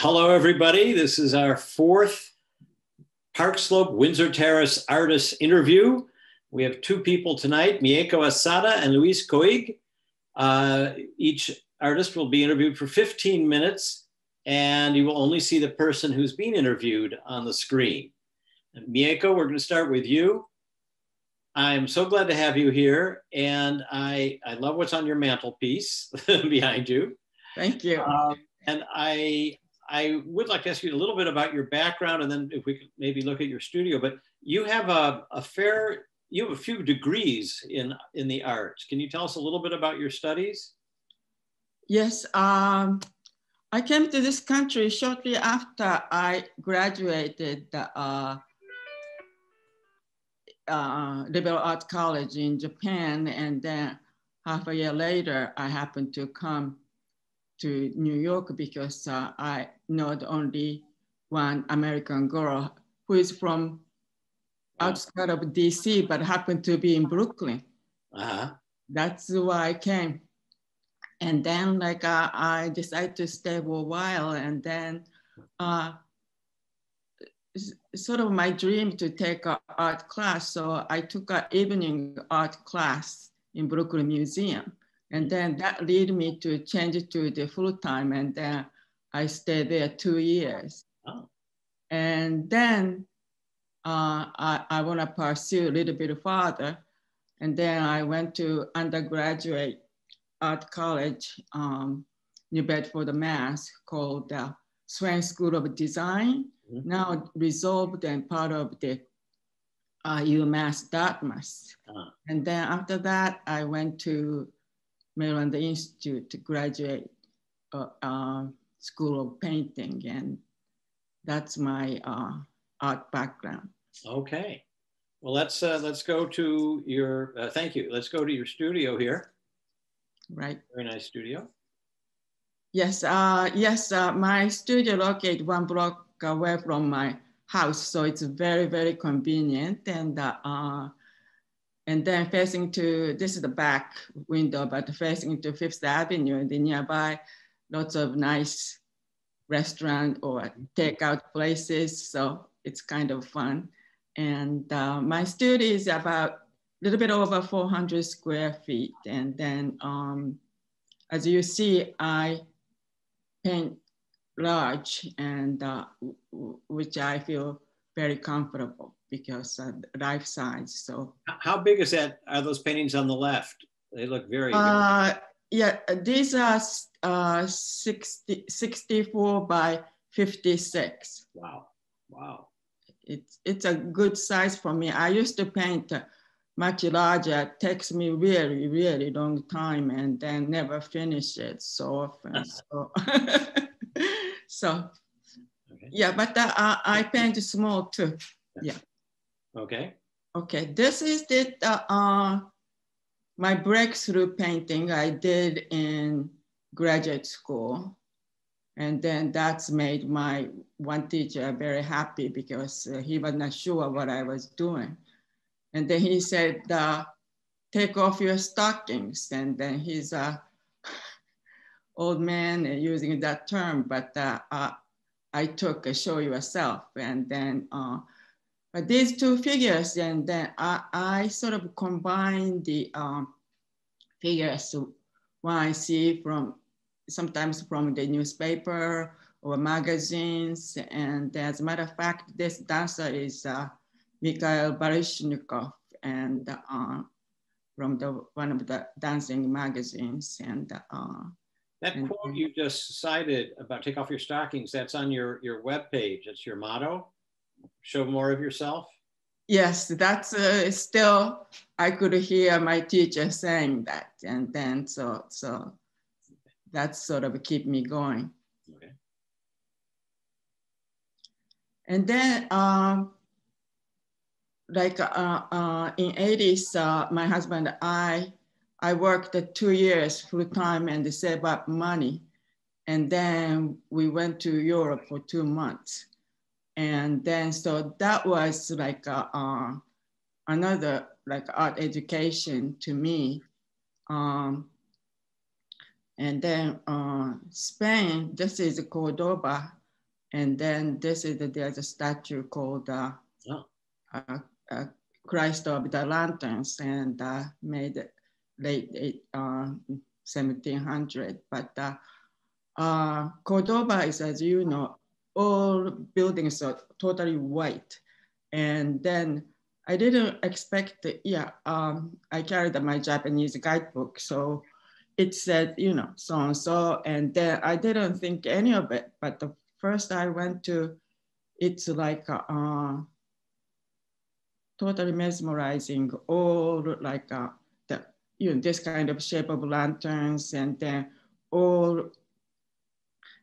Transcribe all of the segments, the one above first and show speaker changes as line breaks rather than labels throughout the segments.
Hello, everybody. This is our fourth Park Slope Windsor Terrace artist interview. We have two people tonight, Mieko Asada and Luis Coig. Each artist will be interviewed for 15 minutes, and you will only see the person who's being interviewed on the screen. Mieko, we're going to start with you. I'm so glad to have you here, and I love what's on your mantelpiece behind you.
Thank you.
And I would like to ask you a little bit about your background, and then if we could maybe look at your studio. But you have you have a few degrees in the arts. Can you tell us a little bit about your studies?
Yes, I came to this country shortly after I graduated liberal arts college in Japan, and then half a year later, I happened to come to New York because I know the only one American girl who is from outside of DC, but happened to be in Brooklyn. That's why I came. And then I decided to stay for a while, and then sort of my dream to take an art class. So I took an evening art class in Brooklyn Museum. And then that led me to change it to the full-time, and then I stayed there 2 years. Oh. And then I want to pursue a little bit further. And then I went to undergraduate art college, New Bedford, Mass, called the Swain School of Design, now resolved and part of the UMass Dartmouth. And then after that, I went to Maryland Institute to graduate School of Painting, and that's my art background.
Okay, well let's go to your thank you. Let's go to your studio here.
Right.
Very nice studio.
Yes, yes. My studio located 1 block away from my house, so it's very, very convenient. And then facing to, this is the back window, but facing to Fifth Avenue, and the nearby, lots of nice restaurant or takeout places. So it's kind of fun. And my studio is about a little bit over 400 square feet. And then as you see, I paint large, and which I feel very comfortable because life size. So
how big is that? Are those paintings on the left? They look very
yeah, these are 64 by 56.
Wow.
It's a good size for me. I used to paint much larger. It takes me really, really long time, and then never finish it so often. So okay. Yeah, but I paint small too. Yeah.
Okay.
Okay, this is my breakthrough painting I did in graduate school. And then that's made my one teacher very happy because he was not sure what I was doing. And then he said, take off your stockings. And then he's an old man using that term, but I took a show yourself. And then, but these two figures, and then I sort of combine the figures when I see sometimes from the newspaper or magazines. And as a matter of fact, this dancer is Mikhail Baryshnikov, and from one of the dancing magazines. And
that quote you just cited about take off your stockings, that's on your webpage. That's your motto. Show more of yourself.
Yes, that's still, I could hear my teacher saying that. And then so that sort of keep me going.
Okay.
And then in 80s, my husband and I worked 2 years full time and saved up money. And then we went to Europe for 2 months. And then, so that was like another art education to me. And then Spain, this is Cordoba. And then there's a statue called uh, Christ of the Lanterns, and made late 1700. But Cordoba is, as you know, all buildings are totally white. And then I didn't expect it. Yeah, I carried my Japanese guidebook. So it said, you know, so and so. And then I didn't think any of it. But the first I went to, it's like totally mesmerizing, all like the, you know, this kind of shape of lanterns, and then all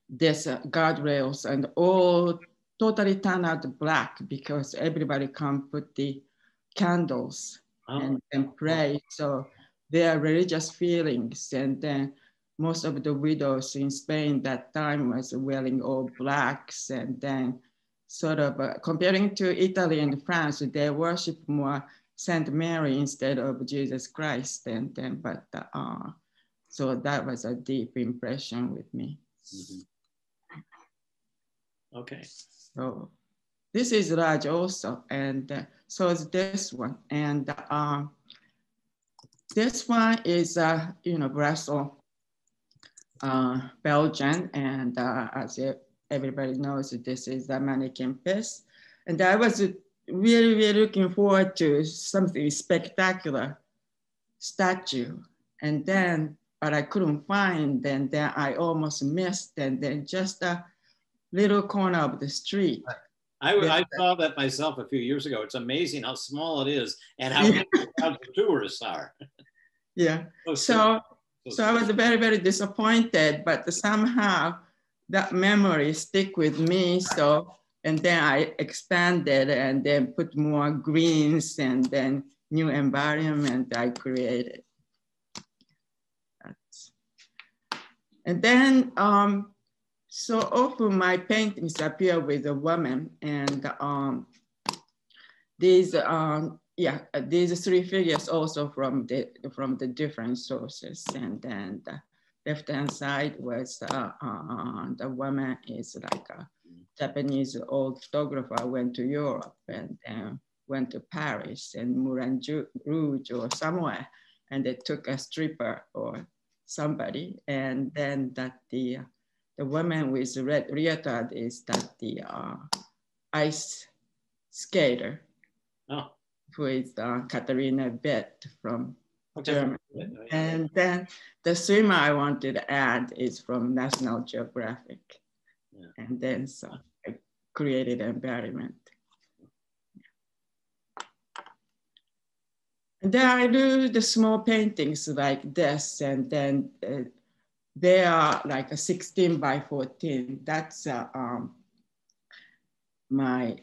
this guardrails, and all totally turn out black because everybody can put the candles and pray. So their religious feelings, and then most of the widows in Spain that time was wearing all blacks, and then sort of comparing to Italy and France, they worship more Saint Mary instead of Jesus Christ, and then so that was a deep impression with me.
Mm-hmm. Okay.
So this is large also, and so is this one, and this one is you know, Brussels, Belgian, and as everybody knows, this is the mannequin piece, and I was really looking forward to something spectacular statue, and then but I couldn't find, and then I almost missed, and then just a little corner of the street.
I saw that myself a few years ago. It's amazing how small it is and how big the tourists are.
Yeah. So I was very disappointed, but somehow that memory stick with me. So, and then I expanded and then put more greens and then new environment I created. And then, so often my paintings appear with a woman, and these three figures also from the different sources. And then the left-hand side was the woman is like a Japanese old photographer, went to Europe and then went to Paris and Moulin Rouge or somewhere, and they took a stripper or somebody, and then that the woman with red leotard is that the ice skater.
Oh.
Who is Katharina Bett from Germany. And then the swimmer I wanted to add is from National Geographic. Yeah. And then so I created an environment. And then I do the small paintings like this, and then they are like a 16 by 14. That's my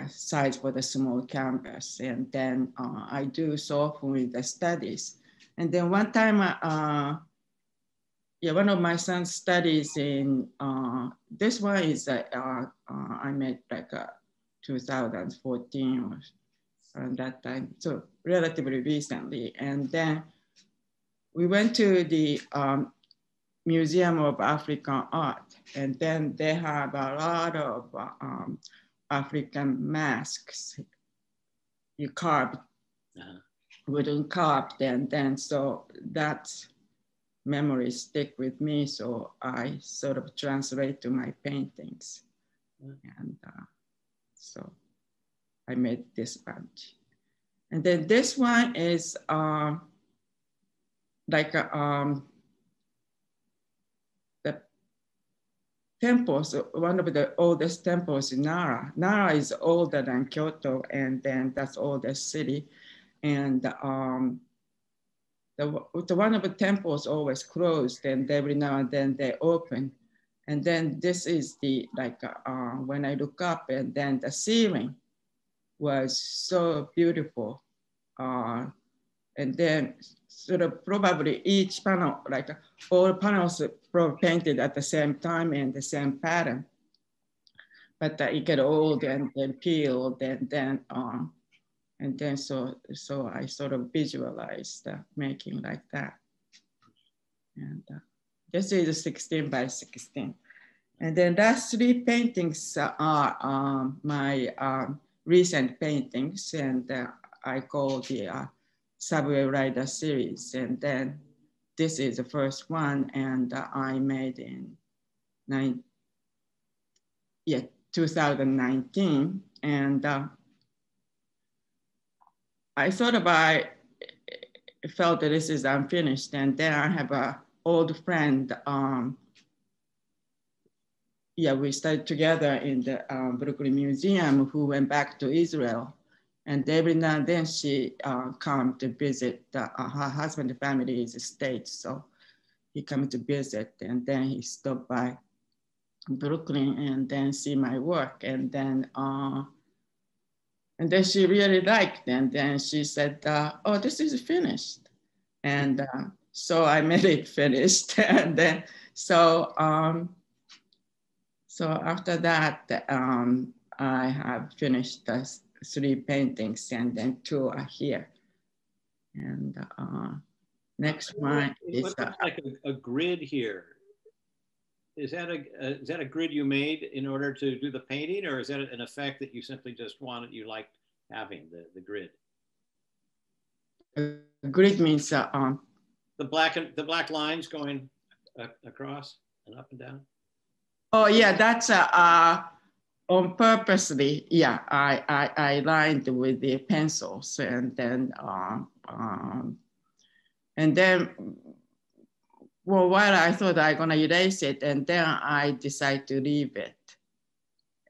size for the small canvas. And then I do so often with the studies. And then one time, one of my son's studies in, this one is I made like 2014 or around that time, so relatively recently. And then we went to the Museum of African Art, and then they have a lot of African masks you carved, wooden carved, and then so that memory stick with me, so I sort of translate to my paintings. And so I made this bunch. And then this one is like the temples, one of the oldest temples in Nara. Nara is older than Kyoto, and then that's oldest city. And the one of the temples always closed, and every now and then they open. And then this is the, like, when I look up, and then the ceiling was so beautiful. And then sort of probably each panel, like all panels painted at the same time and the same pattern. But it get old and then peeled, and then so I sort of visualized making like that. And this is a 16 by 16. And then last three paintings are my recent paintings, and I call the Subway Rider series. And then this is the first one, and I made in 2019. And I thought about, felt that this is unfinished. And then I have an old friend, we studied together in the Brooklyn Museum, who went back to Israel. And every now and then she come to visit. Her husband's family is States, so he come to visit. And then he stopped by Brooklyn and then see my work. And then she really liked it. And then she said, oh, this is finished. And so I made it finished. And then, so after that, I have finished the three paintings, and then two are here. And next one is
looks like a grid here. Is that a grid you made in order to do the painting, or is that an effect that you simply just wanted, you liked having the grid?
Grid means
the black lines going across and up and down.
Oh yeah, that's on purposely. Yeah, I lined with the pencils, and then well, while I thought I gonna erase it, and then I decided to leave it.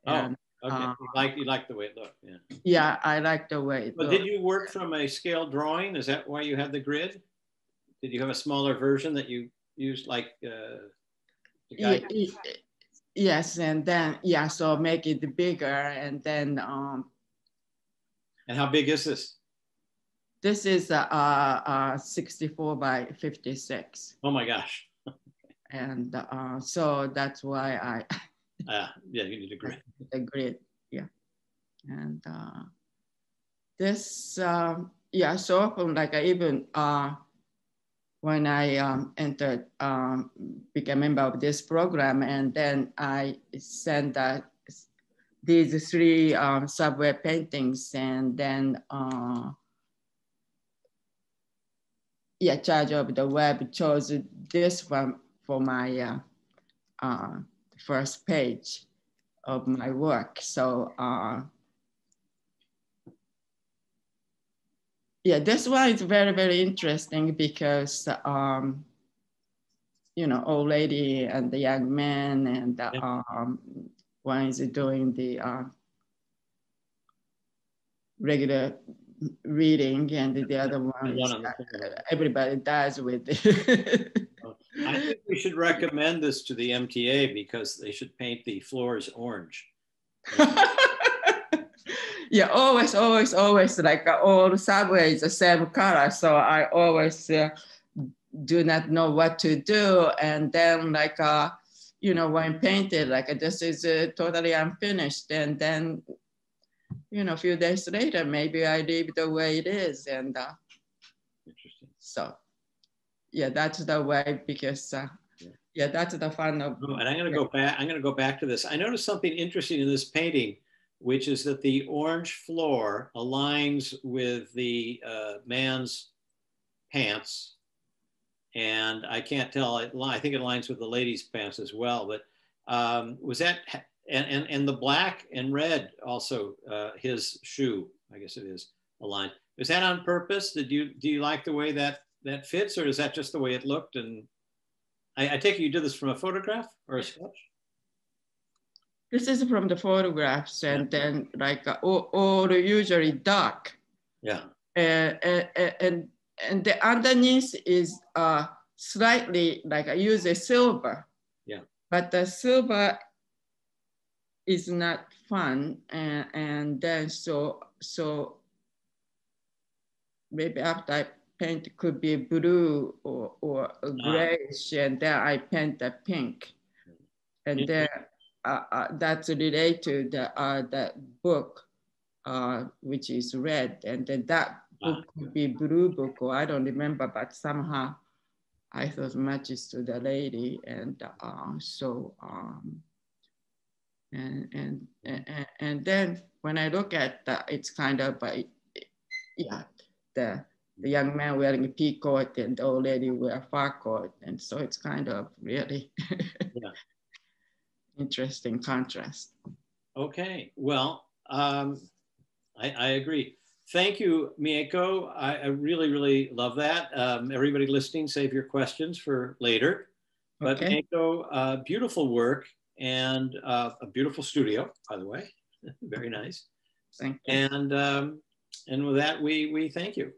And, okay. You like the way it looked. Yeah.
Yeah, I like the way it looked.
Did you work from a scale drawing? Is that why you have the grid? Did you have a smaller version that you used, like?
Yes, and then so make it bigger, and then.
And how big is this?
This is 64 by 56.
Oh my gosh.
And so that's why I.
Yeah, you need a grid.
A grid, yeah. And this, so often, like I even when I entered, became a member of this program, and then I sent these three subway paintings, and then Charge of the Web chose this one for my first page of my work. So this one is very, very interesting because old lady and the young man, and one is doing the regular reading, and the other one is everybody dies with it.
I think we should recommend this to the MTA because they should paint the floors orange.
Yeah, always like all subway is the same color. So I always do not know what to do. And then like, when painted, like this is totally unfinished. And then, a few days later, maybe I leave the way it is. And
interesting.
So yeah, that's the way, because that's the fun of.
And I'm going to go back. I'm going to go back to this. I noticed something interesting in this painting, which is that the orange floor aligns with the man's pants, and I can't tell. I think it aligns with the lady's pants as well. But was that and the black and red also his shoe? I guess it is aligned. Is that on purpose? Do you like the way that fits, or is that just the way it looked? And I take it you did this from a photograph or a sketch?
This is from the photographs, and then like all usually dark.
Yeah.
And the underneath is slightly like I use a silver.
Yeah.
But the silver is not fun, and then so maybe after I paint it could be blue or grayish, and then I paint the pink, and then that's related to the book, which is red, and then that book could be blue book, or I don't remember, but somehow I thought matches to the lady, and And then when I look at it's kind of yeah, the young man wearing a pea coat and the old lady wear a fur coat, and so it's kind of really
Yeah.
interesting contrast.
Okay, well, I agree. Thank you, Mieko. I really, really love that. Everybody listening, save your questions for later. But
Okay.
Mieko, beautiful work and a beautiful studio, by the way. Very nice.
Thank you.
And with that, we thank you.